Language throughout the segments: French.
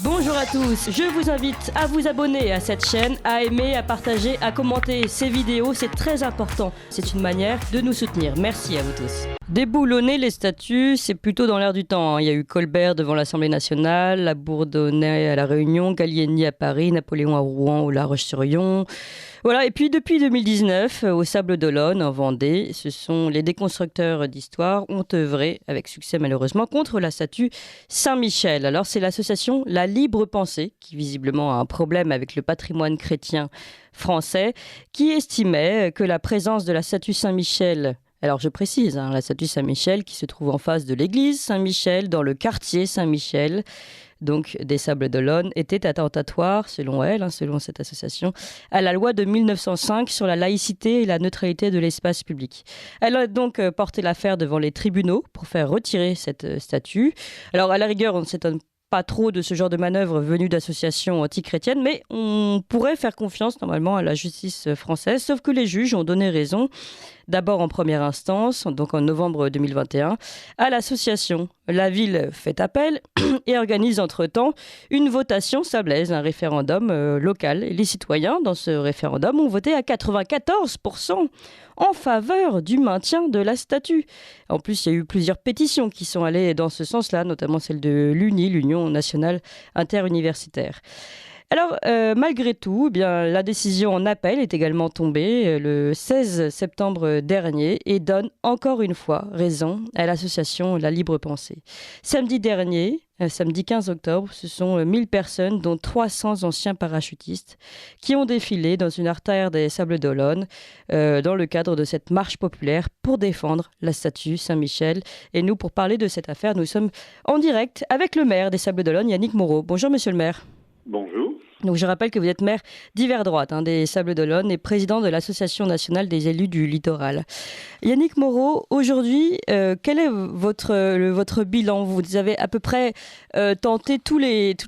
Bonjour à tous, je vous invite à vous abonner à cette chaîne, à aimer, à partager, à commenter ces vidéos, c'est très important. C'est une manière de nous soutenir. Merci à vous tous. Déboulonner les statues, c'est plutôt dans l'air du temps. Il y a eu Colbert devant l'Assemblée nationale, la Bourdonnais à La Réunion, Gallieni à Paris, Napoléon à Rouen ou La Roche-sur-Yon. Voilà, et puis depuis 2019, au Sable d'Olonne, en Vendée, ce sont les déconstructeurs d'histoire ont œuvré, avec succès malheureusement, contre la statue Saint-Michel. Alors c'est l'association La Libre Pensée, qui visiblement a un problème avec le patrimoine chrétien français, qui estimait que la présence de la statue Saint-Michel, alors je précise, la statue Saint-Michel qui se trouve en face de l'église Saint-Michel, dans le quartier Saint-Michel, donc des Sables d'Olonne, était attentatoire, selon elle, selon cette association, à la loi de 1905 sur la laïcité et la neutralité de l'espace public. Elle a donc porté l'affaire devant les tribunaux pour faire retirer cette statue. Alors à la rigueur, on ne s'étonne pas trop de ce genre de manœuvre venue d'associations anti-chrétiennes, mais on pourrait faire confiance normalement à la justice française, sauf que les juges ont donné raison, d'abord en première instance, donc en novembre 2021, à l'association. La ville fait appel et organise entre-temps une votation sablaise, un référendum local. Et les citoyens, dans ce référendum, ont voté à 94% en faveur du maintien de la statue. En plus, il y a eu plusieurs pétitions qui sont allées dans ce sens-là, notamment celle de l'UNI, l'Union nationale interuniversitaire. Alors, malgré tout, la décision en appel est également tombée le 16 septembre dernier et donne encore une fois raison à l'association La Libre Pensée. Samedi dernier, samedi 15 octobre, ce sont 1000 personnes, dont 300 anciens parachutistes, qui ont défilé dans une artère des Sables d'Olonne dans le cadre de cette marche populaire pour défendre la statue Saint-Michel. Et nous, pour parler de cette affaire, nous sommes en direct avec le maire des Sables d'Olonne, Yannick Moreau. Bonjour, monsieur le maire. Bonjour. Donc je rappelle que vous êtes maire d'Hiver Droite des Sables d'Olonne et président de l'Association nationale des élus du littoral. Yannick Moreau, aujourd'hui, quel est votre bilan ? Vous avez à peu près tenté toutes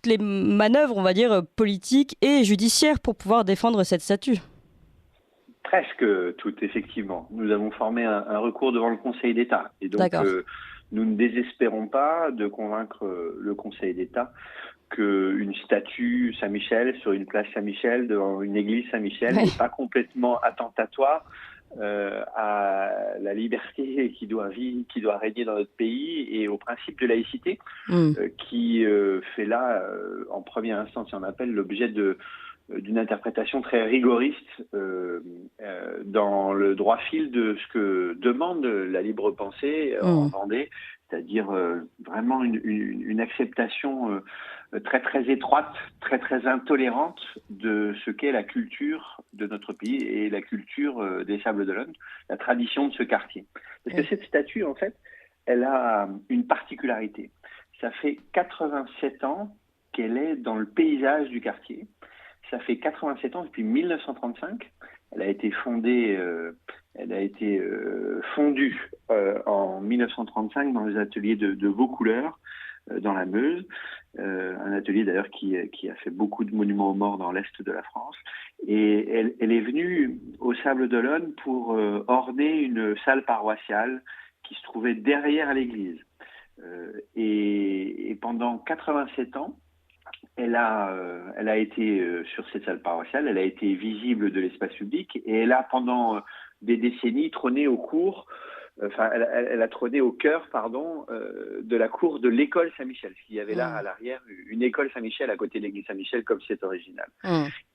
les manœuvres, on va dire, politiques et judiciaires pour pouvoir défendre cette statue. Presque tout, effectivement. Nous avons formé un recours devant le Conseil d'État. Et donc, nous ne désespérons pas de convaincre le Conseil d'État qu'une statue Saint-Michel sur une place Saint-Michel devant une église Saint-Michel n'est pas complètement attentatoire à la liberté qui doit régner dans notre pays et au principe de laïcité qui fait là, en première instance et en appel, l'objet d'une interprétation très rigoriste dans le droit fil de ce que demande la libre pensée en Vendée, c'est-à-dire vraiment une acceptation très très étroite, très très intolérante de ce qu'est la culture de notre pays et la culture des Sables d'Olonne, la tradition de ce quartier. Parce que cette statue, en fait, elle a une particularité. Ça fait 87 ans qu'elle est dans le paysage du quartier. Ça fait 87 ans, depuis 1935. Elle a été fondue en 1935 dans les ateliers de Vaucouleurs, dans la Meuse. Un atelier d'ailleurs qui a fait beaucoup de monuments aux morts dans l'Est de la France. Et elle est venue au Sable d'Olonne pour orner une salle paroissiale qui se trouvait derrière l'église. Et pendant 87 ans, elle a été sur cette salle paroissiale, elle a été visible de l'espace public et elle a pendant des décennies trôné elle a trôné au cœur, de la cour de l'école Saint-Michel. Parce qu'il y avait là à l'arrière une école Saint-Michel à côté de l'église Saint-Michel comme c'est original.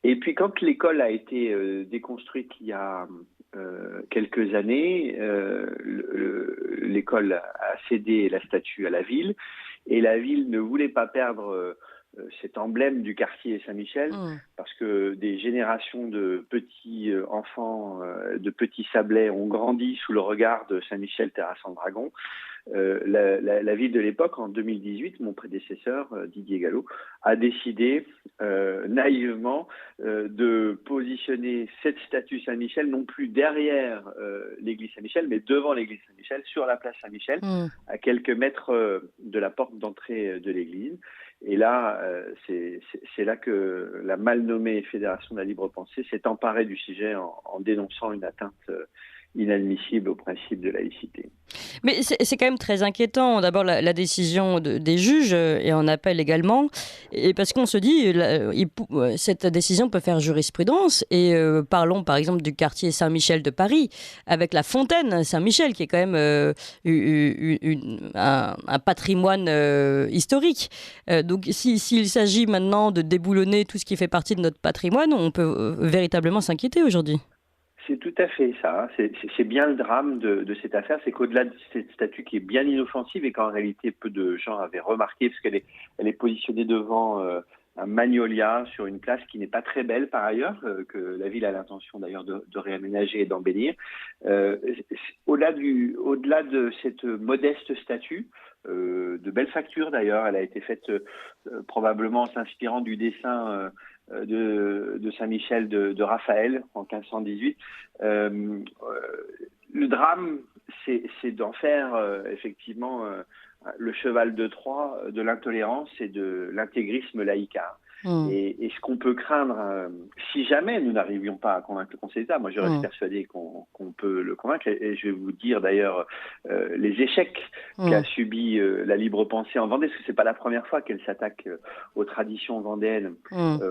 Et puis quand l'école a été déconstruite il y a quelques années, l'école a cédé la statue à la ville et la ville ne voulait pas perdre cet emblème du quartier Saint-Michel, parce que des générations de petits enfants, de petits Sablais ont grandi sous le regard de Saint-Michel terrassant le dragon. La ville de l'époque, en 2018, mon prédécesseur, Didier Gallo, a décidé naïvement de positionner cette statue Saint-Michel non plus derrière l'église Saint-Michel, mais devant l'église Saint-Michel, sur la place Saint-Michel, à quelques mètres de la porte d'entrée de l'église. Et là, c'est là que la mal nommée Fédération de la Libre Pensée s'est emparée du sujet en dénonçant une atteinte inadmissible au principe de laïcité. Mais c'est quand même très inquiétant, d'abord la décision des juges et en appel également, et parce qu'on se dit cette décision peut faire jurisprudence, et parlons par exemple du quartier Saint-Michel de Paris, avec la fontaine Saint-Michel qui est quand même un patrimoine historique. Donc s'il s'agit maintenant de déboulonner tout ce qui fait partie de notre patrimoine, on peut véritablement s'inquiéter aujourd'hui. C'est tout à fait ça. C'est bien le drame de cette affaire, c'est qu'au-delà de cette statue qui est bien inoffensive et qu'en réalité peu de gens avaient remarqué, parce elle est positionnée devant un magnolia sur une place qui n'est pas très belle par ailleurs, que la ville a l'intention d'ailleurs de réaménager et d'embellir. Au-delà de cette modeste statue, de belle facture d'ailleurs, elle a été faite probablement en s'inspirant du dessin de Saint-Michel de Raphaël en 1518. Le drame, c'est d'en faire effectivement le cheval de Troie de l'intolérance et de l'intégrisme laïcard. Et ce qu'on peut craindre, si jamais nous n'arrivions pas à convaincre le Conseil d'État, moi je reste persuadé qu'on peut le convaincre, et je vais vous dire d'ailleurs les échecs qu'a subi la libre pensée en Vendée, parce que c'est pas la première fois qu'elle s'attaque aux traditions vendéennes,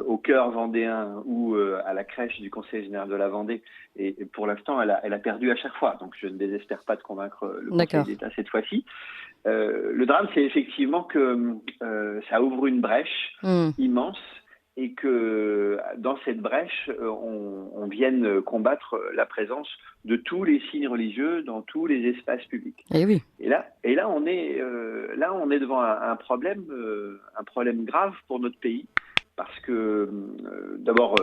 au cœur vendéen ou à la crèche du Conseil général de la Vendée, et pour l'instant elle a perdu à chaque fois, donc je ne désespère pas de convaincre le Conseil d'État cette fois-ci. Le drame, c'est effectivement que ça ouvre une brèche immense, et que dans cette brèche, on vienne combattre la présence de tous les signes religieux dans tous les espaces publics. Et oui. Et là, on est devant un problème grave pour notre pays. Parce que, d'abord,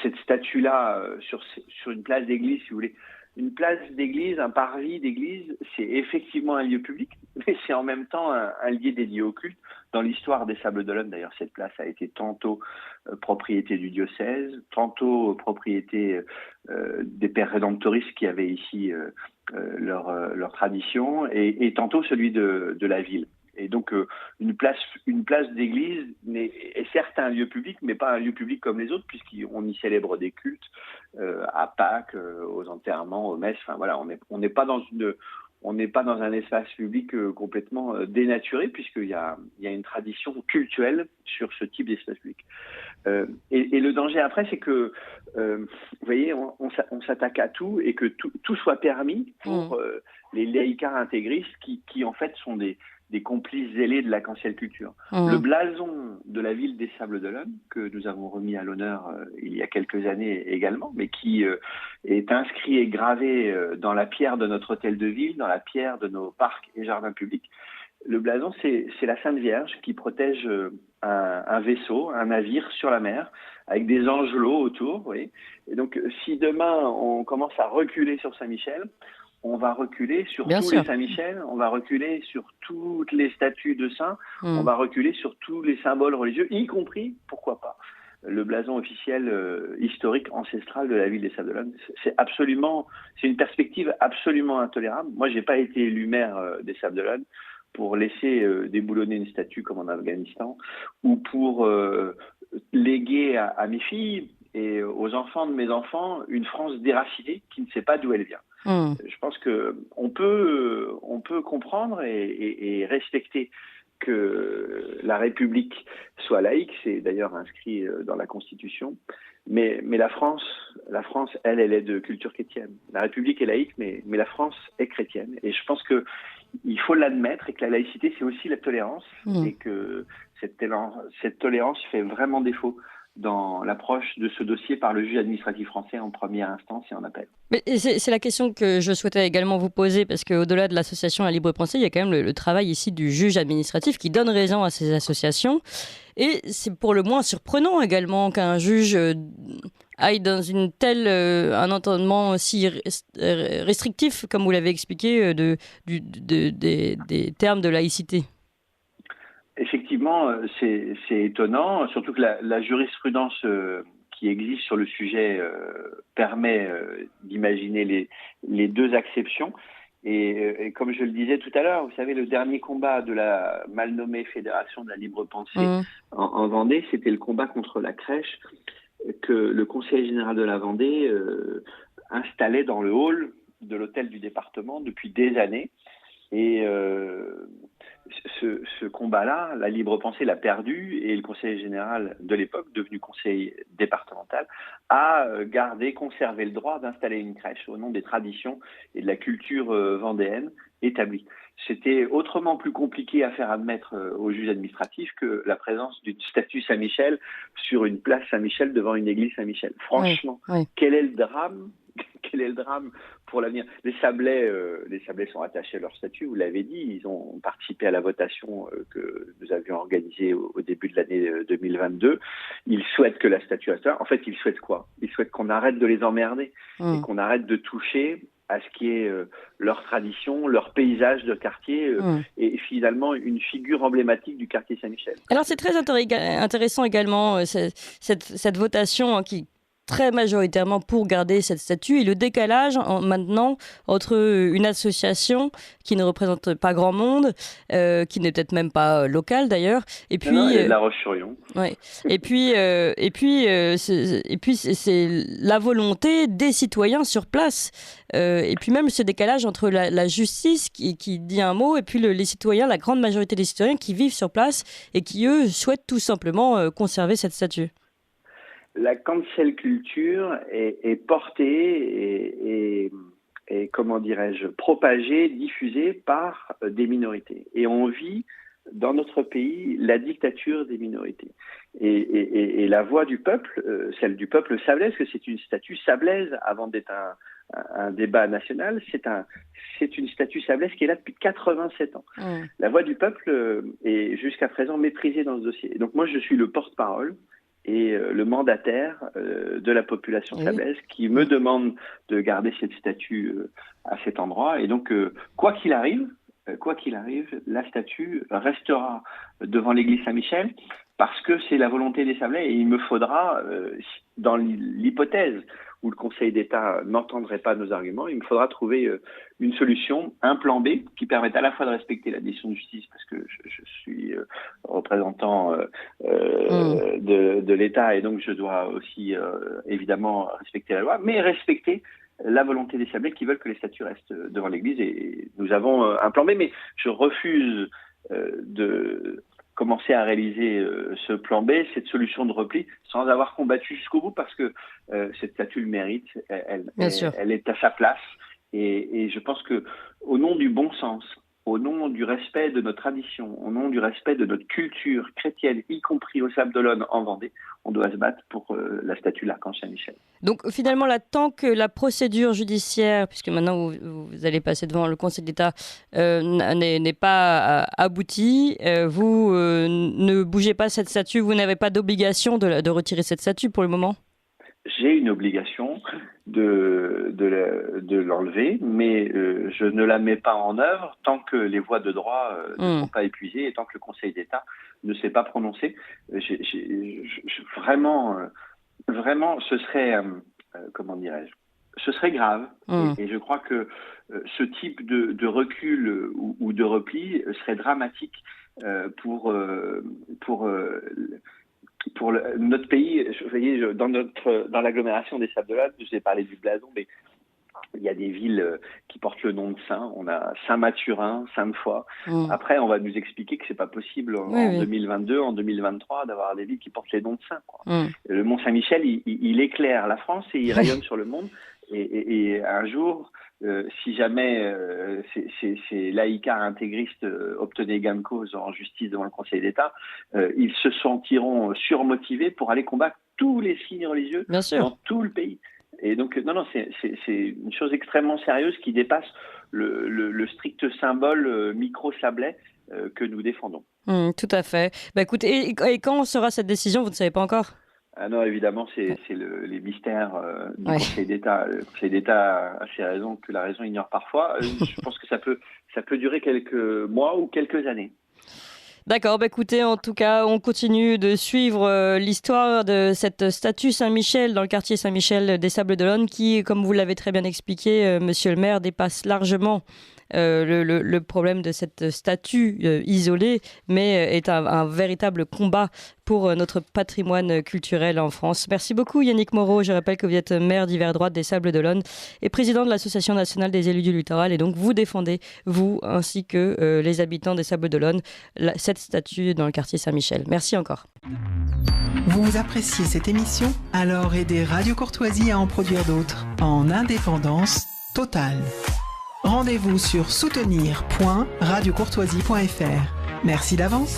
cette statue-là, sur une place d'église, si vous voulez, une place d'église, un parvis d'église, c'est effectivement un lieu public, mais c'est en même temps un lieu dédié au culte. Dans l'histoire des Sables d'Olonne, d'ailleurs, cette place a été tantôt propriété du diocèse, tantôt propriété des pères rédemptoristes qui avaient ici leur tradition, et tantôt celui de la ville. Et donc, une place d'église est certes un lieu public, mais pas un lieu public comme les autres, puisqu'on y célèbre des cultes à Pâques, aux enterrements, aux messes. Enfin voilà, on n'est pas dans un espace public complètement dénaturé, puisqu'il y a une tradition cultuelle sur ce type d'espace public. Et le danger après, c'est que, vous voyez, on s'attaque à tout, et que tout soit permis pour les laïcards intégristes qui en fait sont des complices zélés de la cancel culture. Le blason de la ville des Sables d'Olonne, que nous avons remis à l'honneur il y a quelques années également, mais qui est inscrit et gravé dans la pierre de notre hôtel de ville, dans la pierre de nos parcs et jardins publics. Le blason, c'est la Sainte Vierge qui protège un vaisseau, un navire sur la mer, avec des angelots autour. Vous voyez. Et donc, si demain on commence à reculer sur Saint-Michel, on va reculer sur tous les Saint-Michel, on va reculer sur toutes les statues de saints, on va reculer sur tous les symboles religieux, y compris, pourquoi pas, le blason officiel historique ancestral de la ville des Sables d'Olonne. C'est une perspective absolument intolérable. Moi, j'ai pas été élu maire des Sables d'Olonne pour laisser déboulonner une statue comme en Afghanistan, ou pour léguer à mes filles et aux enfants de mes enfants une France déracinée qui ne sait pas d'où elle vient. Je pense qu'on peut comprendre et respecter que la République soit laïque, c'est d'ailleurs inscrit dans la Constitution, mais la France, elle est de culture chrétienne. La République est laïque, mais la France est chrétienne. Et je pense qu'il faut l'admettre, et que la laïcité, c'est aussi la tolérance, et que cette tolérance fait vraiment défaut dans l'approche de ce dossier par le juge administratif français en première instance et en appel. Mais c'est la question que je souhaitais également vous poser, parce qu'au-delà de l'association La Libre Pensée, il y a quand même le travail ici du juge administratif qui donne raison à ces associations. Et c'est pour le moins surprenant également qu'un juge aille dans un entendement aussi restrictif, comme vous l'avez expliqué, des termes de laïcité. Effectivement, c'est étonnant, surtout que la jurisprudence qui existe sur le sujet permet d'imaginer les deux acceptions. Et comme je le disais tout à l'heure, vous savez, le dernier combat de la mal nommée Fédération de la Libre Pensée en Vendée, c'était le combat contre la crèche que le Conseil général de la Vendée installait dans le hall de l'hôtel du département depuis des années. Et ce combat-là, la libre pensée l'a perdu, et le conseiller général de l'époque, devenu conseil départemental, a conservé le droit d'installer une crèche au nom des traditions et de la culture vendéenne établie. C'était autrement plus compliqué à faire admettre au juge administratif que la présence d'une statue Saint-Michel sur une place Saint-Michel devant une église Saint-Michel. Franchement, quel est le drame ? Quel est le drame pour l'avenir ? Les Sablais sont attachés à leur statut, vous l'avez dit, ils ont participé à la votation que nous avions organisée au début de l'année 2022. Ils souhaitent que la statue reste là. En fait, ils souhaitent quoi ? Ils souhaitent qu'on arrête de les emmerder et qu'on arrête de toucher à ce qui est leur tradition, leur paysage de quartier et finalement une figure emblématique du quartier Saint-Michel. Alors c'est très intéressant également cette votation qui très majoritairement pour garder cette statue et le décalage maintenant entre une association qui ne représente pas grand monde, qui n'est peut-être même pas locale d'ailleurs, et puis La Roche-sur-Yon. Ouais. Et puis c'est la volonté des citoyens sur place, et puis même ce décalage entre la justice qui dit un mot et puis les citoyens, la grande majorité des citoyens qui vivent sur place et qui eux souhaitent tout simplement conserver cette statue. La cancel culture est portée et comment dirais-je, propagée, diffusée par des minorités. Et on vit dans notre pays la dictature des minorités. Et la voix du peuple, celle du peuple sablaise, que c'est une statue sablaise avant d'être un débat national, c'est une statue sablaise qui est là depuis 87 ans. La voix du peuple est jusqu'à présent méprisée dans ce dossier. Et donc moi, je suis le porte-parole et le mandataire de la population sablaise qui me demande de garder cette statue à cet endroit. Et donc, quoi qu'il arrive, la statue restera devant l'église Saint-Michel parce que c'est la volonté des Sablais. Et il me faudra, dans l'hypothèse où le Conseil d'État n'entendrait pas nos arguments, il me faudra trouver une solution, un plan B qui permette à la fois de respecter la décision de justice, parce que je suis représentant de l'État et donc je dois aussi évidemment respecter la loi, mais respecter la volonté des Sablais qui veulent que les statues restent devant l'église. Et nous avons un plan B, mais je refuse de commencer à réaliser ce plan B, cette solution de repli, sans avoir combattu jusqu'au bout, parce que cette statue le mérite, elle est à sa place. Et je pense que, au nom du bon sens, au nom du respect de notre tradition, au nom du respect de notre culture chrétienne, y compris au Sable d'Olonne en Vendée, on doit se battre pour la statue de l'Archange Saint-Michel. Donc finalement, là, tant que la procédure judiciaire, puisque maintenant vous allez passer devant le Conseil d'État, n'est pas aboutie, vous ne bougez pas cette statue, vous n'avez pas d'obligation de retirer cette statue pour le moment ? J'ai une obligation de l'enlever, mais je ne la mets pas en œuvre tant que les voies de droit ne sont pas épuisées et tant que le Conseil d'État ne s'est pas prononcé. Vraiment, ce serait, comment dirais-je, ce serait grave. Et je crois que ce type de recul ou de repli serait dramatique pour notre pays. Vous voyez, dans l'agglomération des Sables d'Olonne, je vous ai parlé du blason, mais il y a des villes qui portent le nom de saint. On a Saint-Mathurin, Sainte-Foy. Après, on va nous expliquer que c'est pas possible en 2022, en 2023, d'avoir des villes qui portent les noms de saints. Le Mont Saint-Michel, il éclaire la France et il rayonne sur le monde. Et un jour, si jamais ces laïcards intégristes obtenaient gain de cause en justice devant le Conseil d'État, ils se sentiront surmotivés pour aller combattre tous les signes religieux dans tout le pays. Et donc, c'est une chose extrêmement sérieuse qui dépasse le strict symbole micro-sablais que nous défendons. Tout à fait. Écoutez, et quand sera cette décision, vous ne savez pas encore ? Ah non, évidemment, c'est les mystères du Conseil d'État. Le Conseil d'État a ses raisons que la raison ignore parfois. Je pense que ça peut durer quelques mois ou quelques années. D'accord, écoutez, en tout cas, on continue de suivre l'histoire de cette statue Saint-Michel dans le quartier Saint-Michel des Sables d'Olonne qui, comme vous l'avez très bien expliqué, monsieur le maire, dépasse largement le problème de cette statue isolée, mais est un véritable combat pour notre patrimoine culturel en France. Merci beaucoup Yannick Moreau. Je rappelle que vous êtes maire d'Yverdroite des Sables-d'Olonne et président de l'Association nationale des élus du littoral. Et donc vous défendez, vous ainsi que les habitants des Sables-d'Olonne, cette statue dans le quartier Saint-Michel. Merci encore. Vous appréciez cette émission? Alors aidez Radio Courtoisie à en produire d'autres en indépendance totale. Rendez-vous sur soutenir.radiocourtoisie.fr. Merci d'avance.